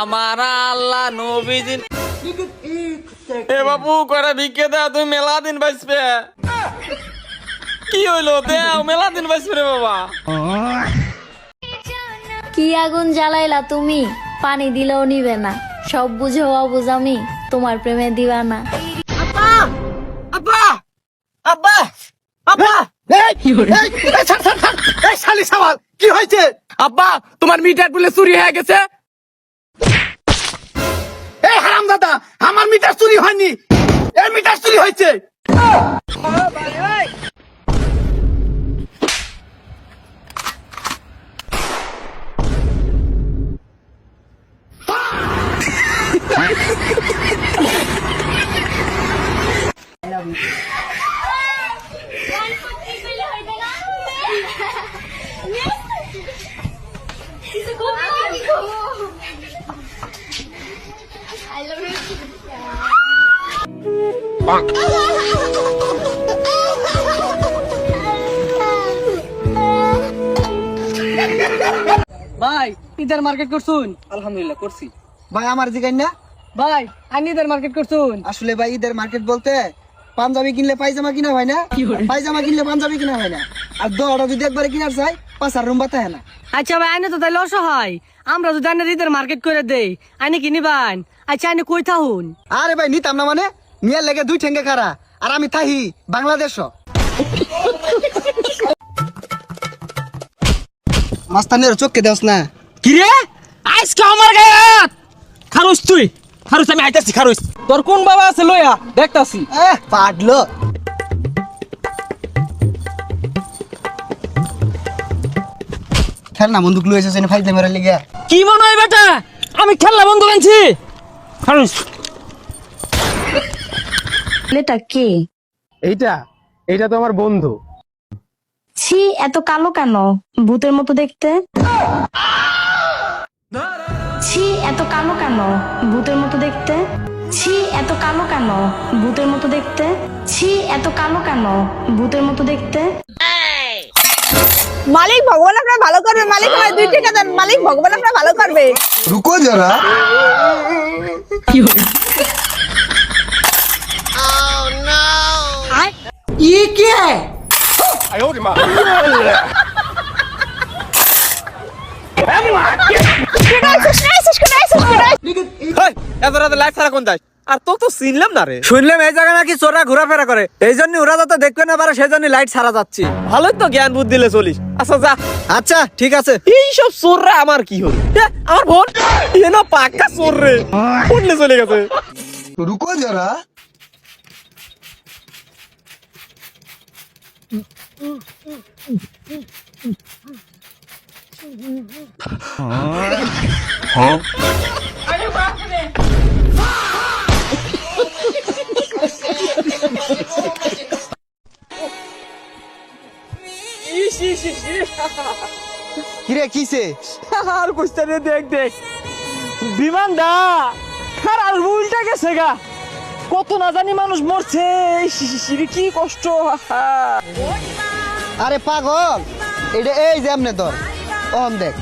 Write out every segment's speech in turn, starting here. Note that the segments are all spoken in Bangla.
আমার আল্লাহ নবীজি এ বাবু করে ভিক্ষে দাও, তুমি মেলা দিন বাঁচবে। কি হইলো দেও, মেলা দিন বাঁচবে রে বাবা। কি আগুন জ্বালাইলা তুমি, পানি দিলেও নিবে না। সব বুঝে অবুঝ আমি, তোমার প্রেমে দিওয়ানা। আব্বা আব্বা আব্বা শালি সাওয়াল কি হয়েছে? আব্বা তোমার মিটার বলে চুরি হয়ে গেছে। এই হারামজাদা, আমার মিটার চুরি হয়নি, এর মিটার চুরি হয়েছে। ভাই ঈদের মার্কেট করছুন? আলহামদুলিল্লাহ করছি। ভাই আমার জিগাই না ভাই আমি ঈদের মার্কেট করছুন? আসলে ভাই ঈদের মার্কেট বলতে পাঞ্জাবি কিনলে পায়জামা কিনা হয় না, পায়জামা কিনলে পাঞ্জাবি কিনা হয় না, আর দড়া যদি একবারে কিনার চাই পাঁচার রুম বাতায় না। আচ্ছা ভাই আইনে তো তাইলে অসহায়, আমরা যদি আইনের ঈদের মার্কেট করে দেই আইনে কিনিবান? আচ্ছা আইনে কই থাকুন? আরে ভাই নিতাম না মানে, নিয়ার লেগে দুই ঠেঙ্গে খারা, আর আমি থাহি বাংলাদেশ। মাস্তানের চোখকে দেওস না। কি রে আজকে আমার গায়ে হাত খারুস, তুই খারুস, আমি আইতাছি খারুস। তোর কোন বাবা আছে লইয়া দেখতাছি। পাডলো খেলনা বন্দুক লুয়েছে ফাইজলে মেরে লেগে। কি মনে হয় বেটা আমি খেলনা বন্ধু আনছি? খারুস ছেলেটা কে? এইটা এইটা তো আমার বন্ধু। ছি, এত কালো কেন, ভূতের মতো দেখতে। ছি, এত কালো কেন, ভূতের মতো দেখতে। ছি, এত কালো কেন, ভূতের মতো দেখতে। ছি, এত কালো কেন, ভূতের মতো দেখতে। মালিক ভগবান আপনার ভালো করবে, মালিক আমার 2 টাকা দেন, মালিক ভগবান আপনার ভালো করবে। রুকো যারা। ये क्या है? এত রাতে লাইফ ছাড়া কোন যাস? আর তো তো চিনলাম না রে। শুনলাম এই জায়গা নাকি চোরা ঘোরাফেরা করে, এই জন্য ওরা যাতে দেখবে না পারে সেই জন্য লাইট ছাড়া যাচ্ছে। ভালোই তো জ্ঞান বুদ্ধি দিলে চলিস। আচ্ছা যা। আচ্ছা ঠিক আছে। এইসব চোররা আমার কি হল? আমার বোন এ না পাক্কা চোর রে, উঠলে চলে গেছে। রুকো যারা। কিরে কিসে? আর কুস্তা রে, দেখ দেখ বিমান দা আর উল্টা গেছে গা, কত না জানি মানুষ মরছে। কি কষ্ট। আরে পাগল, এটা এই যে এমনে ধর, ওহন দেখ।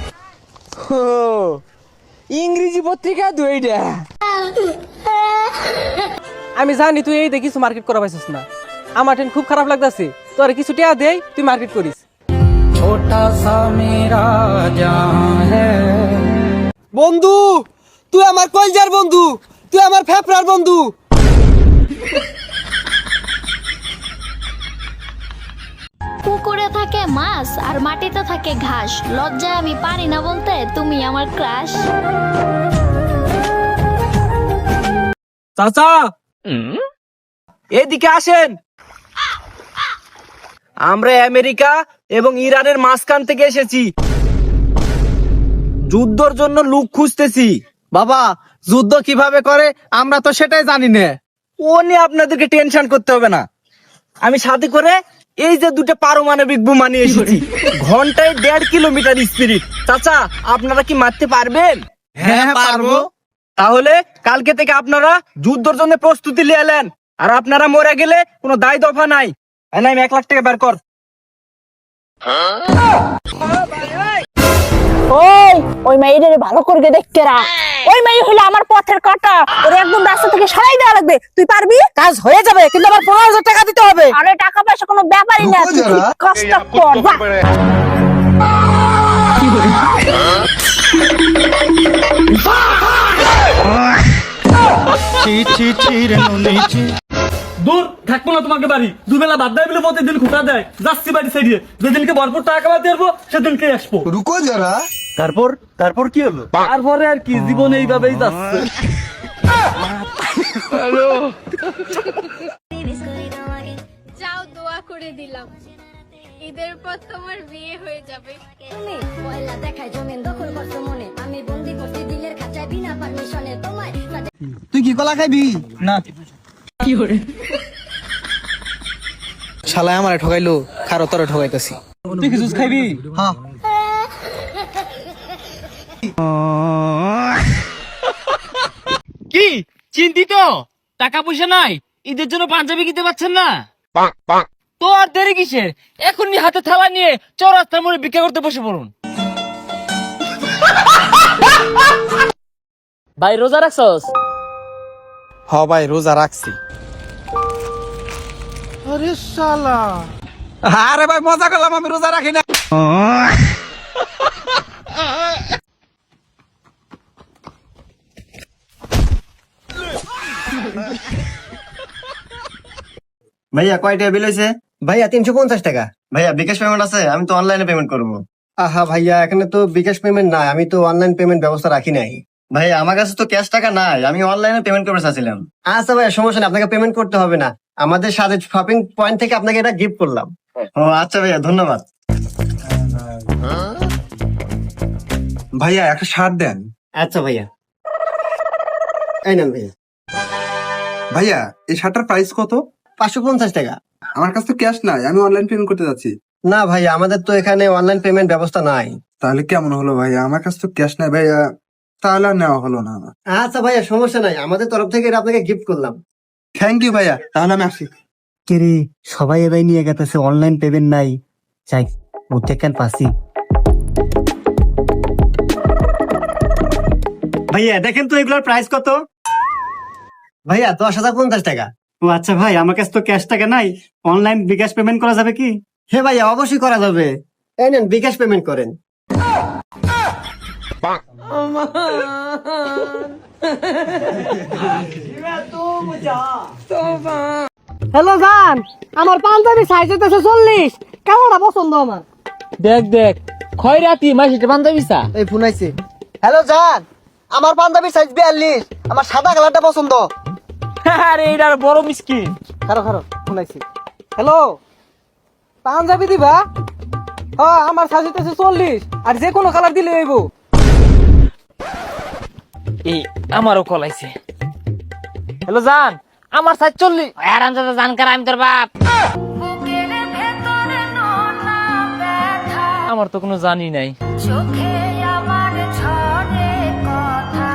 ইংরেজি পত্রিকা দুইটা। আমি জানি তুই এই দেখিস মার্কেট করা পাইছিস না, আমার টেন খুব খারাপ লাগতাছে। তোর কিছু টাকা দেই, তুই মার্কেট করিস। বন্ধু তুই আমার কলজার বন্ধু, তুই আমার ফেফড়ার বন্ধু। পুকুরে থাকে মাছ আর মাটিতে থাকে ঘাস, লজ্জায় আমি পারি না বলতে তুমি আমার ক্রাশ। চাচা এদিকে আসেন। আমরা আমেরিকা এবং ইরানের মাঝখান থেকে এসেছি, যুদ্ধের জন্য লোক খুঁজতেছি। বাবা যুদ্ধ কিভাবে করে আমরা তো সেটাই জানি না। ও নিয়ে আপনাদেরকে টেনশন করতে হবে না। আমি সাথে করে এই যে 2টা পারমাণবিক বোমা নিয়ে এসেছি, ঘন্টায় 1.5 কিলোমিটার স্পিড। চাচা আপনারা কি মারতে পারবেন? হ্যাঁ পারবো। তাহলে কালকে থেকে আপনারা যুদ্ধের জন্য প্রস্তুতি নিয়ে এলেন, আর আপনারা মরে গেলে কোনো দায় দফা নাই। আমি 1 লাখ টাকা বের কর। ওই মেয়েদের ভালো করে দেখতে রা। ওই মেয়ে হলো আমার পথের কাটা, ওর একদম রাস্তা থেকে সরাই দেওয়া লাগবে। তুই পারবি? কাজ হয়ে যাবে, কিন্তু আমার 15,000 টাকা দিতে হবে। আরে টাকা পয়সা কোনো ব্যাপারই না, তুই যারা। কষ্ট কর যা। দূর থাকবো না তোমাকে বাড়ি, দুবেলা বাদ দেয় বলে প্রতিদিন খুঁটা দেয়, যাচ্ছি বাড়ি সাইডে, যেদিনকে ভরপুর টাকা পাতে পারবো সেদিনকে আসবো। রুকো যারা। তারপর কি হলো? তারপরে আর কি, জীবন এইভাবেই যাচ্ছে। যাও, দোয়া করে দিলাম, ঈদের পর তোমার বিয়ে হয়ে যাবে। তুমি পয়লা দেখায় জমিন দখল করছো মনে, আমি বন্দি করছি দিলের খাঁচায় বিনা পারমিশনে তোমায়। তুই কি কলা খাইবি? না শালা আমারে ঠকাইলো, খারো তোরে ঠকাইতাছি। তুই কি জুস খাইবি? হ্যাঁ। কি চিন্তিত? টাকা পয়সা নাই, ঈদের জন্য পাঞ্জাবি কিনতে পারছেন না? তো আর দেরি কিসের, এখনই হাতে থালা নিয়ে চৌরাস্তার মোড়ে ভিক্ষা করতে বসে পড়ুন। ভাই রোজা রাখছস? হ ভাই, রোজা রাখছি। আরে ভাই মজা করলাম, আমি রোজা রাখি না। ভাইয়া কয় টাকা বিল হয়েছে? ভাইয়া 350 টাকা। ভাইয়া বিকাশ পেমেন্ট আছে? আমি তো অনলাইনে পেমেন্ট করবো। আহা ভাইয়া, এখানে তো বিকাশ পেমেন্ট নাই, আমি তো অনলাইন পেমেন্ট ব্যবস্থা রাখি নাই। ভাইয়া আমার কাছে তো ক্যাশ টাকা নাই, আমি অনলাইনে পেমেন্ট করতে চাচ্ছিলাম। আচ্ছা ভাইয়া, সমস্যা নেই, আপনাকে পেমেন্ট করতে হবে না। আমাদের সাথে শপিং পয়েন্ট থেকে আপনাকে এটা গিফট করলাম। ও আচ্ছা ভাইয়া, ধন্যবাদ। ভাইয়া একটা শার্ট দেন। আচ্ছা ভাইয়া, এই নেন ভাইয়া। ভাইয়া এই শার্টটার প্রাইস কত? 550 টাকা। আমার কাছে তো ক্যাশ নাই, আমি অনলাইন পেমেন্ট করতে যাচ্ছি। না ভাইয়া, আমাদের তো এখানে অনলাইন পেমেন্ট ব্যবস্থা নাই। তাহলে কেমন হলো ভাইয়া? আমার কাছে তো ক্যাশ নাই ভাইয়া, তাহলে আর নেওয়া হলো না। আচ্ছা ভাইয়া, সমস্যা নাই, আমাদের তরফ থেকে এটা আপনাকে গিফট করলাম। থ্যাংক ইউ ভাইয়া, তাহলে আমি আসি। কেরে সবাই এবার নিয়ে গেছে, অনলাইন পেমেন্ট নাই। চাই বুঝতে কেন পাসি। ভাইয়া দেখেন তো এগুলোর প্রাইস কত? ভাইয়া 10,050 টাকা। ও আচ্ছা ভাই, আমার কাছে তো ক্যাশ টাকা নাই, অনলাইন বিকাশ পেমেন্ট করা যাবে কি? হ্যাঁ ভাইয়া, অবশ্যই করা যাবে। এই নেন, বিকাশ পেমেন্ট করেন। হ্যালো জান, আমার পাঞ্জাবি সাইজ হইতেছে 40, কেমনটা পছন্দ আমার? দেখ দেখ, খয়রাতি মাসিতে পাঞ্জাবি চা। এই ফোন আইছে। হ্যালো জান, আমার পাঞ্জাবির সাইজ 42, আমার সাদা কালারটা পছন্দ। আরে এইটার বড় মিসকিন। খারো খারো, ফোন আইছে। হ্যালো, পাঞ্জাবি দিবা? হ্যাঁ, আমার সাইজ হইতেছে 40, আর যে কোনো কালার দিলে হইব। এই আমারও কল আইছে। হ্যালো জান, আমার সাইজ 40। আরাম দাদা জানকার, আমি তোর বাপ। আমার তো কোনো জানি নাই। চোখে আমার ঝরে কথা,